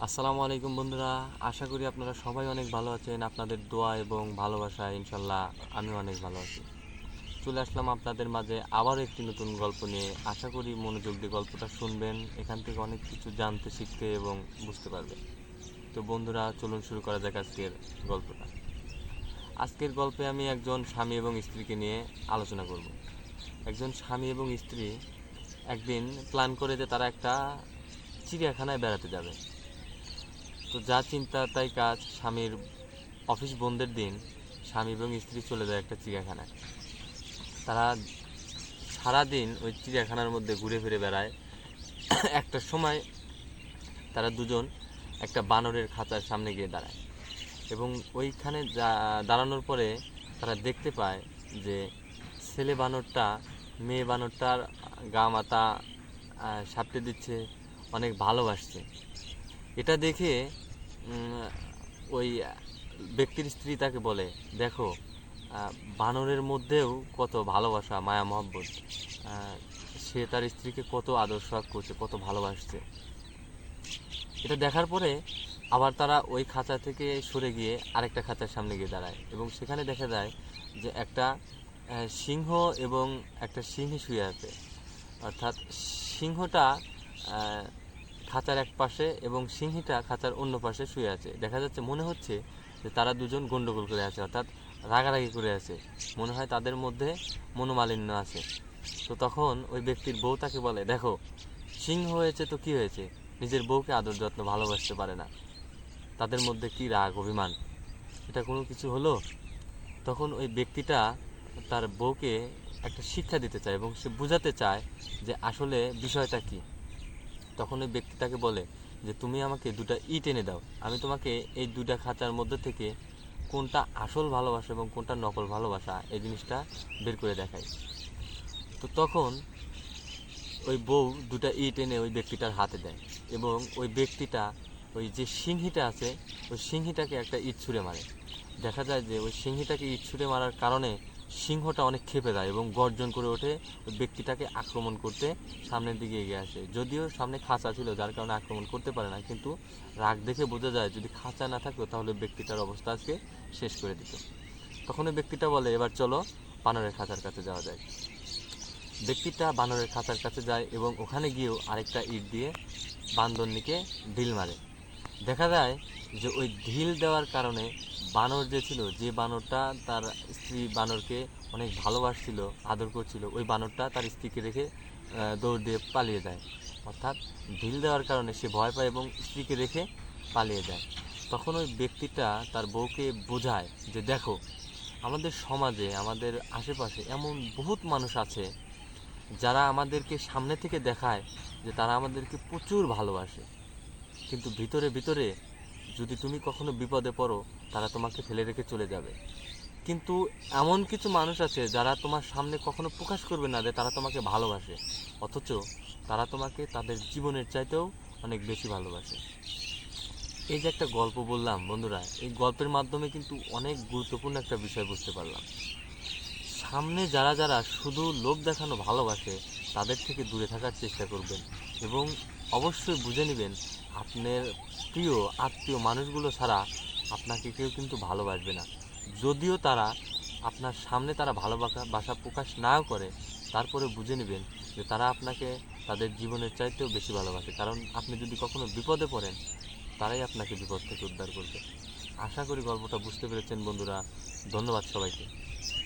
আসসালামু আলাইকুম বন্ধুরা, আশা করি আপনারা সবাই অনেক ভালো আছেন। আপনাদের দোয়া এবং ভালোবাসায় ইনশাল্লাহ আমি অনেক ভালো আছি। চলে আসলাম আপনাদের মাঝে আবারও একটি নতুন গল্প নিয়ে। আশা করি মনোযোগ দিয়ে গল্পটা শুনবেন, এখান থেকে অনেক কিছু জানতে, শিখতে এবং বুঝতে পারবেন। তো বন্ধুরা, চলুন শুরু করা যাক আজকের গল্পটা। আজকের গল্পে আমি একজন স্বামী এবং স্ত্রীকে নিয়ে আলোচনা করব। একজন স্বামী এবং স্ত্রী একদিন প্ল্যান করে যে তারা একটা চিড়িয়াখানায় বেড়াতে যাবে। তো যা চিন্তা তাই কাজ। স্বামীর অফিস বন্ধের দিন স্বামী এবং স্ত্রী চলে যায় একটা চিড়িয়াখানায়। তারা সারাদিন ওই চিড়িয়াখানার মধ্যে ঘুরে ফিরে বেড়ায়। একটা সময় তারা দুজন একটা বানরের খাঁচার সামনে গিয়ে দাঁড়ায় এবং ওইখানে দাঁড়ানোর পরে তারা দেখতে পায় যে ছেলে বানরটা মেয়ে বানরটার গা মাথা সাপটে দিচ্ছে, অনেক ভালোবাসছে। এটা দেখে ওই ব্যক্তির স্ত্রী তাকে বলে, দেখো, বানরের মধ্যেও কত ভালোবাসা, মায়া মহব্বত। সে তার স্ত্রীকে কত আদর সোহাগ করছে, কত ভালোবাসছে। এটা দেখার পরে আবার তারা ওই খাঁচা থেকে সরে গিয়ে আরেকটা খাঁচার সামনে গিয়ে দাঁড়ায় এবং সেখানে দেখা যায় যে একটা সিংহ এবং একটা সিংহী শুয়ে আছে। অর্থাৎ সিংহটা খাঁচার এক পাশে এবং সিংহীটা খাঁচার অন্য পাশে শুয়ে আছে। দেখা যাচ্ছে, মনে হচ্ছে যে তারা দুজন গন্ডগোল করে আছে, অর্থাৎ রাগারাগি করে আছে। মনে হয় তাদের মধ্যে মনোমালিন্য আছে। তো তখন ওই ব্যক্তির বউ তাকে বলে, দেখো, সিংহ হয়েছে তো কি হয়েছে, নিজের বউকে আদর যত্ন ভালোবাসতে পারে না, তাদের মধ্যে কি রাগ অভিমান, এটা কোনো কিছু হলো? তখন ওই ব্যক্তিটা তার বউকে একটা শিক্ষা দিতে চায় এবং সে বোঝাতে চায় যে আসলে বিষয়টা কি। তখন ওই ব্যক্তি তাকে বলে যে তুমি আমাকে দুটা ইট এনে দাও, আমি তোমাকে এই দুটা খাঁচার মধ্যে থেকে কোনটা আসল ভালোবাসা এবং কোনটা নকল ভালোবাসা এই জিনিসটা বের করে দেখাই। তো তখন ওই বউ দুটা ইট এনে ওই ব্যক্তিটার হাতে দেয় এবং ওই ব্যক্তিটা ওই যে সিংহীটা আছে ওই সিংহীটাকে একটা ইট ছুঁড়ে মারে। দেখা যায় যে ওই সিংহীটাকে ইট ছুঁড়ে মারার কারণে সিংহটা অনেক ক্ষেপে যায় এবং গর্জন করে ওঠে ওই ব্যক্তিটাকে আক্রমণ করতে সামনের দিকে এগিয়ে আসে। যদিও সামনে খাঁচা ছিল যার কারণে আক্রমণ করতে পারে না, কিন্তু রাগ দেখে বোঝা যায় যদি খাঁচা না থাকতো তাহলে ব্যক্তিটার অবস্থা আজকে শেষ করে দিত। তখন ওই ব্যক্তিটা বলে, এবার চলো বানরের খাঁচার কাছে যাওয়া যায়। ব্যক্তিটা বানরের খাঁচার কাছে যায় এবং ওখানে গিয়েও আরেকটা ইট দিয়ে বান্দরনিকে ঢিল মারে। দেখা যায় যে ওই ঢিল দেওয়ার কারণে বানর যে ছিল, যে বানরটা তার স্ত্রী বানরকে অনেক ভালোবাসছিল, আদর করছিল, ওই বানরটা তার স্ত্রীকে রেখে দৌড় দিয়ে পালিয়ে যায়। অর্থাৎ ঢিল দেওয়ার কারণে সে ভয় পায় এবং স্ত্রীকে রেখে পালিয়ে যায়। তখন ওই ব্যক্তিটা তার বউকে বোঝায় যে দেখো, আমাদের সমাজে আমাদের আশেপাশে এমন বহুত মানুষ আছে যারা আমাদেরকে সামনে থেকে দেখায় যে তারা আমাদেরকে প্রচুর ভালোবাসে, কিন্তু ভিতরে ভিতরে যদি তুমি কখনো বিপদে পড়ো তারা তোমাকে ফেলে রেখে চলে যাবে। কিন্তু এমন কিছু মানুষ আছে যারা তোমার সামনে কখনো প্রকাশ করবে না যে তারা তোমাকে ভালোবাসে, অথচ তারা তোমাকে তাদের জীবনের চাইতেও অনেক বেশি ভালোবাসে। এই যে একটা গল্প বললাম বন্ধুরা, এই গল্পের মাধ্যমে কিন্তু অনেক গুরুত্বপূর্ণ একটা বিষয় বুঝতে পারলাম। সামনে যারা যারা শুধু লোভ দেখানো ভালোবাসে তাদের থেকে দূরে থাকার চেষ্টা করবেন এবং অবশ্যই বুঝে নেবেন আপনার প্রিয় আত্মীয় মানুষগুলো ছাড়া আপনাকে কেউ কিন্তু ভালোবাসবে না। যদিও তারা আপনার সামনে তারা ভালোবাসা প্রকাশ নাও করে, তারপরে বুঝে নেবেন যে তারা আপনাকে তাদের জীবনের চাইতেও বেশি ভালোবাসে, কারণ আপনি যদি কখনো বিপদে পড়েন তারাই আপনাকে বিপদ থেকে উদ্ধার করবে। আশা করি গল্পটা বুঝতে পেরেছেন বন্ধুরা। ধন্যবাদ সবাইকে।